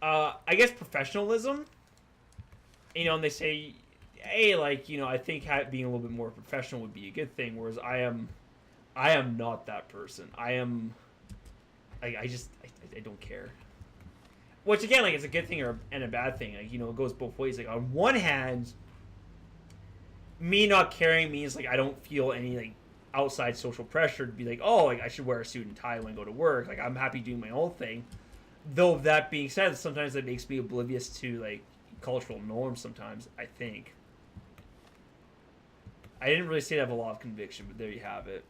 I guess professionalism. You know, and they say, hey, like, you know, I think being a little bit more professional would be a good thing. Whereas I am not that person. I am, I don't care. Which again, like, it's a good thing and a bad thing. Like, you know, it goes both ways. Like, on one hand, me not caring means like I don't feel any like outside social pressure to be like, oh, like I should wear a suit and tie when I go to work. Like I'm happy doing my own thing. Though that being said, sometimes that makes me oblivious to like cultural norms. Sometimes I think I didn't really say that I have a lot of conviction, but there you have it.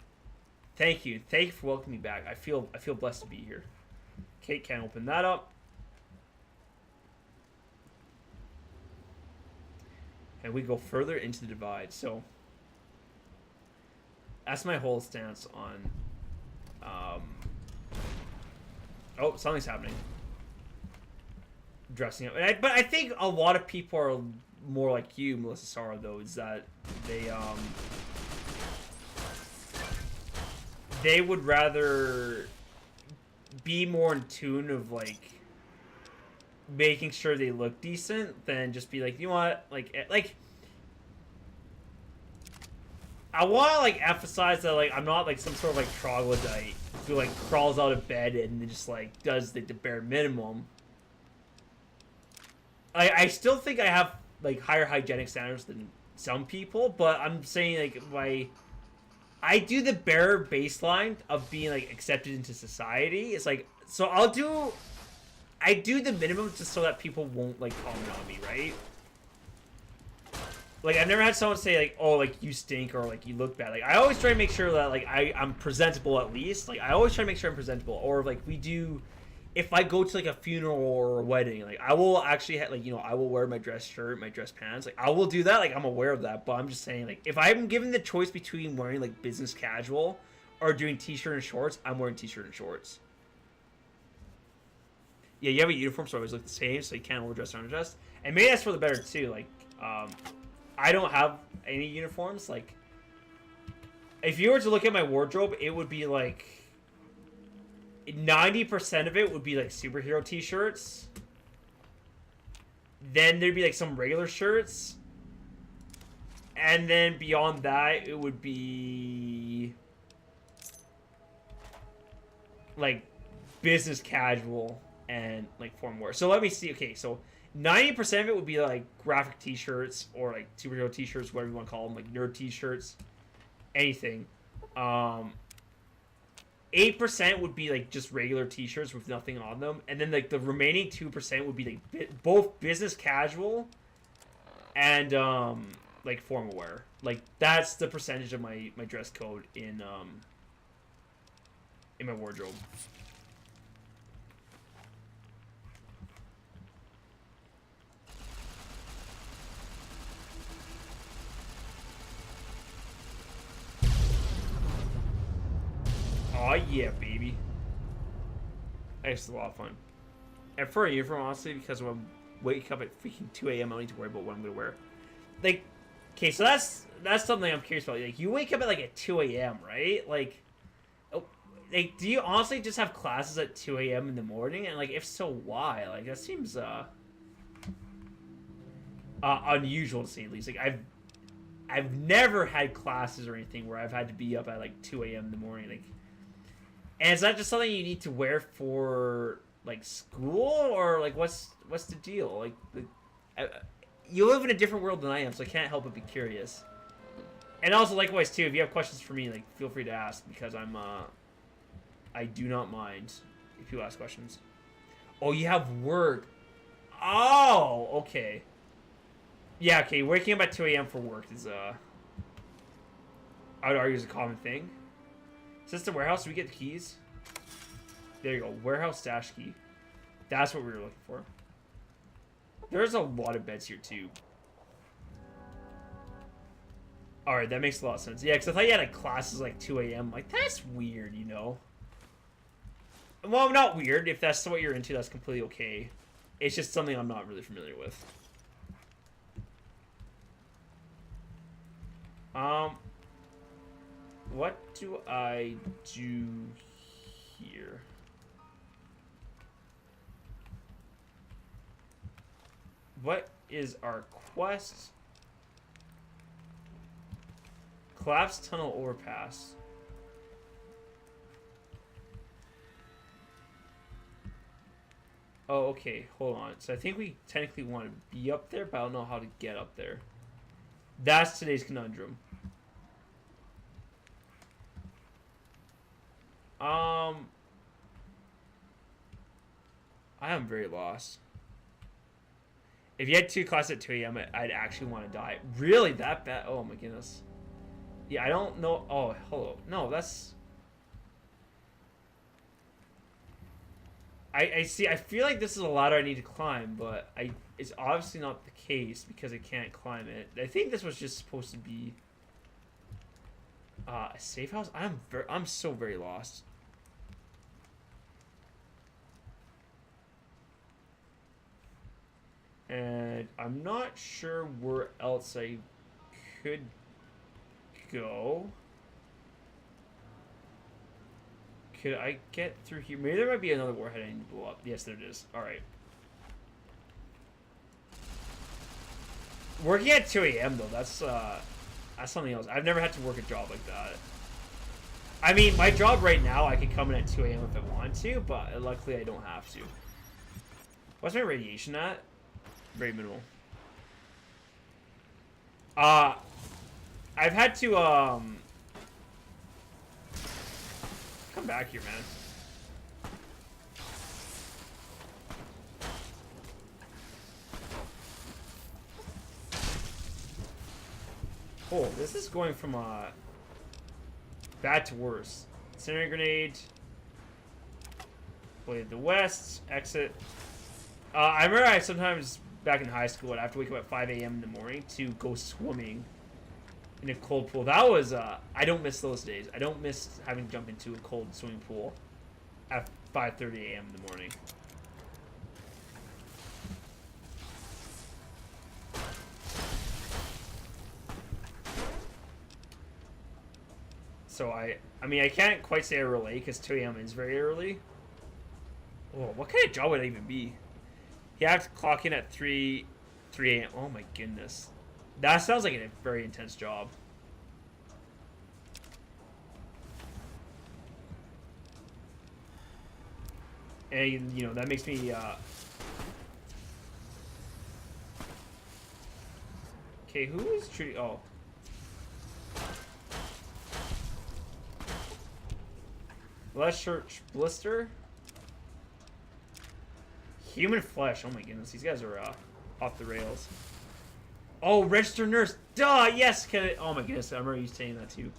Thank you for welcoming me back. I feel blessed to be here. Kate can't open that up. And we go further into the divide. So that's my whole stance on. Oh, something's happening. Dressing up, but I think a lot of people are more like you, Melissa Sarah. Though is that they would rather be more in tune of like making sure they look decent than just be like, you know what, like I want to like emphasize that like I'm not like some sort of like troglodyte who like crawls out of bed and then just like does the bare minimum. I still think I have like higher hygienic standards than some people, but I'm saying like I do the bare baseline of being like accepted into society. It's like so I do the minimum just so that people won't like comment on me, right? Like I've never had someone say like, "Oh, like you stink" or like you look bad. Like I always try to make sure that like I'm presentable at least. Like I always try to make sure I'm presentable. Or like we do, if I go to like a funeral or a wedding, like I will actually like you know I will wear my dress shirt, my dress pants. Like I will do that. Like I'm aware of that. But I'm just saying like if I'm given the choice between wearing like business casual or doing t-shirt and shorts, I'm wearing t-shirt and shorts. Yeah, you have a uniform, so I always look the same, so you can't overdress or underdress. And maybe that's for the better too. Like, I don't have any uniforms. Like, if you were to look at my wardrobe, it would be like 90% of it would be like superhero t-shirts. Then there'd be like some regular shirts, and then beyond that, it would be like business casual and like form wear. So let me see. Okay, so 90% of it would be like graphic t-shirts or like superhero t-shirts, whatever you want to call them, like nerd t-shirts, anything. 8% would be like just regular t-shirts with nothing on them, and then like the remaining 2% would be like both business casual and like formal wear. Like that's the percentage of my dress code in my wardrobe. Oh yeah, baby. It's a lot of fun. And for a uniform, honestly, because when I wake up at freaking 2 a.m., I don't need to worry about what I'm gonna wear. Like, okay, so that's something I'm curious about. Like, you wake up at like at 2 a.m., right? Oh, like, do you honestly just have classes at 2 a.m. in the morning? And like, if so, why? Like, that seems unusual to say at least. Like, I've never had classes or anything where I've had to be up at like 2 a.m. in the morning. Like, and is that just something you need to wear for like school, or like what's the deal? Like, you live in a different world than I am, so I can't help but be curious. And also, likewise too, if you have questions for me, like feel free to ask because I do not mind if you ask questions. Oh, you have work. Oh, okay. Yeah, okay. Waking up at 2 a.m. for work is I would argue is a common thing. Is this the warehouse? Do we get the keys? There you go. Warehouse stash key. That's what we were looking for. There's a lot of beds here, too. Alright, that makes a lot of sense. Yeah, because I thought you had like, classes like 2 a.m. Like, that's weird, you know? Well, not weird. If that's what you're into, that's completely okay. It's just something I'm not really familiar with. What do I do here? what is our quest? Collapsed tunnel overpass. Oh, okay. Hold on. So I think we technically want to be up there, but I don't know how to get up there. That's today's conundrum. I am very lost. If you had 2 classes at 2 a.m., I'd actually want to die. Really? That bad? Oh my goodness. Yeah, I don't know. Oh, hello. No, that's... I see. I feel like this is a ladder I need to climb, but it's obviously not the case because I can't climb it. I think this was just supposed to be a safe house. I'm so very lost. And I'm not sure where else I could go. Could I get through here? Maybe there might be another warhead I need to blow up. Yes, there it is. Alright. Working at 2 a.m. though, that's something else. I've never had to work a job like that. I mean, my job right now, I could come in at 2 a.m. if I want to, but luckily I don't have to. What's my radiation at? Very minimal. I've had to, come back here, man. Oh, this is going from, bad to worse. Incendiary grenade. Blade the west. Exit. I remember I sometimes, back in high school, I'd have to wake up at 5 a.m. in the morning to go swimming in a cold pool. That was, I don't miss those days. I don't miss having to jump into a cold swimming pool at 5:30 a.m. in the morning. So I mean, I can't quite say I relate because 2 a.m. is very early. Oh, what kind of job would that even be? You have to clock in at 3 a.m. Oh my goodness. That sounds like a very intense job. And, you know, that makes me, okay, who is treating... Oh. Less church blister. Human flesh. Oh my goodness, these guys are off the rails. Oh, registered nurse. Duh. Yes. Can I, oh my goodness, I remember you saying that too.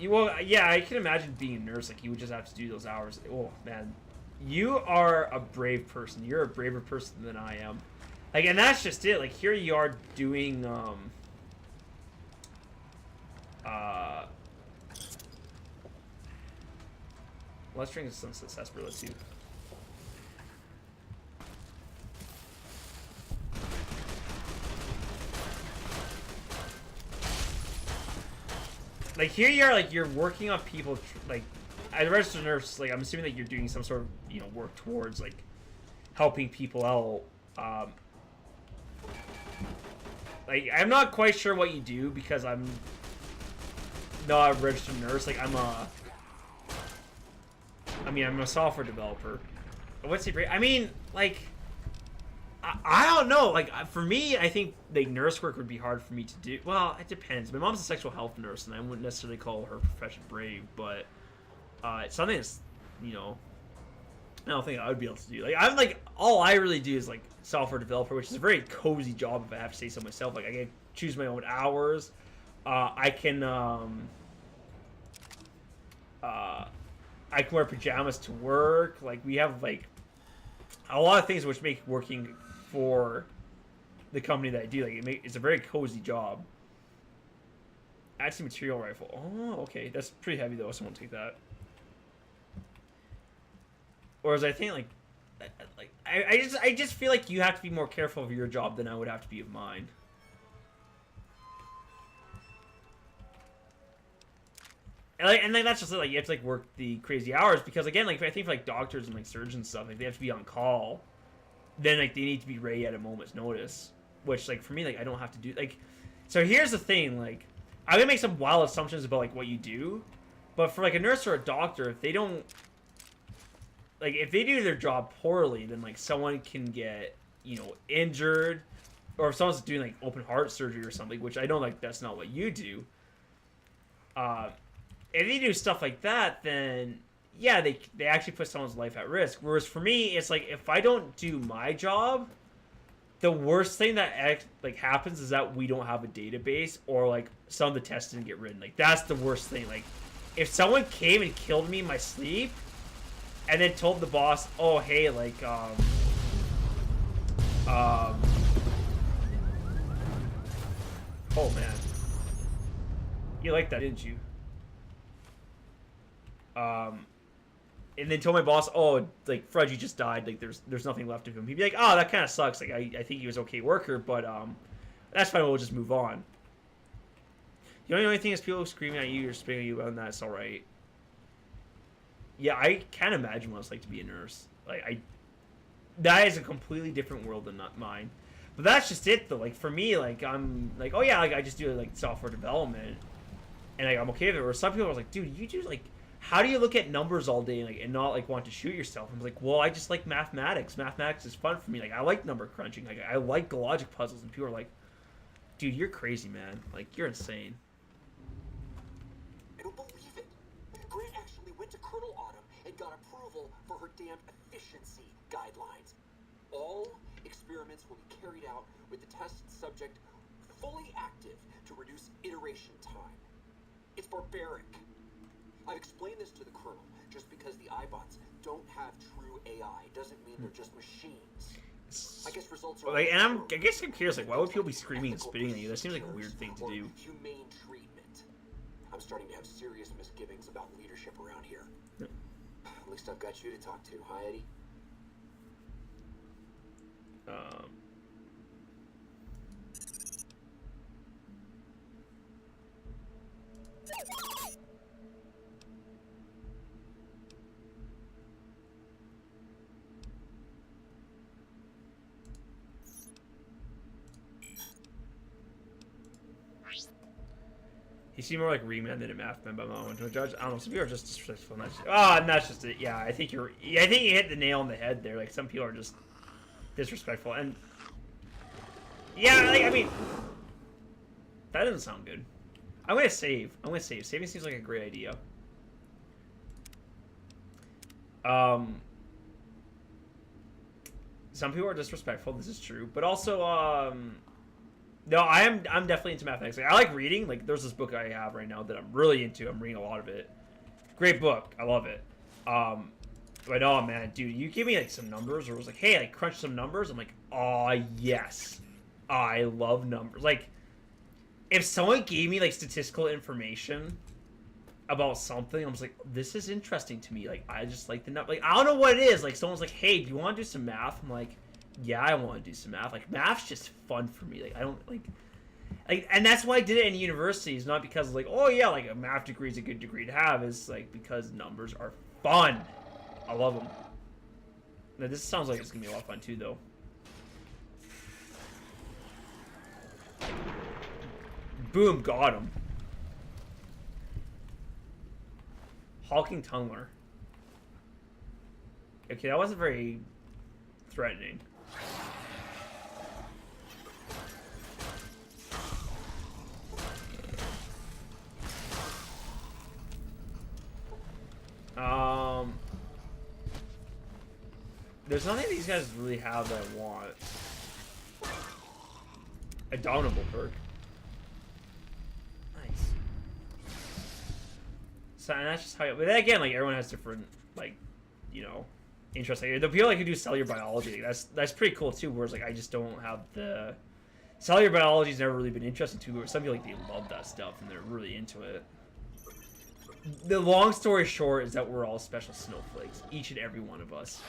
Well, yeah, I can imagine being a nurse. Like you would just have to do those hours. Oh man, you are a brave person. You're a braver person than I am. Like, and that's just it. Like here you are doing let's drink some sarsaparilla too. Like here you are, like you're working on people. Like as a registered nurse, like I'm assuming that you're doing some sort of work towards like helping people out. Like I'm not quite sure what you do because I'm not a registered nurse. Like I'm a software developer. What's it? I mean, like, I don't know. Like, for me, I think like nurse work would be hard for me to do. Well, it depends. My mom's a sexual health nurse, and I wouldn't necessarily call her profession brave, but it's something that's, I don't think I would be able to do. Like, I'm like, all I really do is like software developer, which is a very cozy job if I have to say so myself. Like, I can choose my own hours. I can wear pajamas to work. Like we have like a lot of things which make working for the company that I do. Like it's a very cozy job. Anti-material rifle. Oh, okay, that's pretty heavy though. Someone take that. Whereas I think I just feel like you have to be more careful of your job than I would have to be of mine. And that's just like you have to like work the crazy hours because again, like I think for like doctors and like surgeons and stuff, like they have to be on call then like they need to be ready at a moment's notice. Which like for me, like I don't have to do like. So here's the thing, like I'm gonna make some wild assumptions about like what you do, but for like a nurse or a doctor, if they don't, like if they do their job poorly, then like someone can get, you know, injured, or if someone's doing like open heart surgery or something, which I know like that's not what you do. If you do stuff like that, then yeah, they actually put someone's life at risk. Whereas for me, it's like if I don't do my job, the worst thing that like happens is that we don't have a database, or like some of the tests didn't get written. Like that's the worst thing. Like if someone came and killed me in my sleep, and then told the boss, "Oh hey, like oh man, you liked that, didn't you?" And then told my boss, "Oh, like Frudgey just died. Like there's nothing left of him." He'd be like, "Oh, that kind of sucks. Like I think he was an okay worker, but that's fine. We'll just move on." The only thing is people screaming at you or spitting at you, and that's all right. Yeah, I can't imagine what it's like to be a nurse. Like that is a completely different world than not mine. But that's just it though. Like for me, like I'm like, oh yeah, like I just do like software development, and like I'm okay with it. Or some people are like, dude, you do like. How do you look at numbers all day and not like want to shoot yourself? I'm like, well, I just like mathematics. Mathematics is fun for me. Like I like number crunching. Like I like logic puzzles. And people are like, dude, you're crazy, man. Like you're insane. I don't believe it. Grant actually went to Colonel Autumn and got approval for her damn efficiency guidelines. All experiments will be carried out with the test subject fully active to reduce iteration time. It's barbaric. I've explained this to the Colonel. Just because the iBots don't have true AI doesn't mean they're just machines. I guess results are like, and I guess I'm curious, like, why would people be screaming and spitting at you? That seems like a weird thing to do. Humane treatment. I'm starting to have serious misgivings about leadership around here. Yeah. At least I've got you to talk to, huh, Eddie? He seemed more like Reman than a math man, but I'm not one to judge. I don't know. Some people are just disrespectful. And that's just it. Yeah, I think you hit the nail on the head there. Like some people are just disrespectful, and yeah, like I mean, that doesn't sound good. I'm gonna save. Saving seems like a great idea. Some people are disrespectful. This is true, but also no, I'm definitely into mathematics. Like, I like reading. Like, there's this book I have right now that I'm really into. I'm reading a lot of it. Great book. I love it. But oh man, dude, you give me like some numbers, or it was like, hey, like crunch some numbers. I'm like, oh yes, I love numbers. Like, if someone gave me like statistical information about something, I was like, this is interesting to me. Like, I just like the number. Like, I don't know what it is. Like, someone's like, hey, do you want to do some math? I'm like, yeah, I want to do some math. Like, math's just fun for me. Like, I don't like, and that's why I did it in university. It's not because like, oh yeah, like a math degree is a good degree to have. It's like because numbers are fun. I love them. Now this sounds like it's gonna be a lot of fun too, though. Boom, got him. Hawking Tunnler. Okay, that wasn't very threatening. There's nothing these guys really have that I want. A downable perk. Nice. So, and that's just how. But then again, like everyone has different, like, you know, interests. Like, the people like who do cellular biology, like, that's pretty cool too. Whereas like I just don't have the cellular biology's never really been interesting to me. But some people like they love that stuff and they're really into it. The long story short is that we're all special snowflakes, each and every one of us.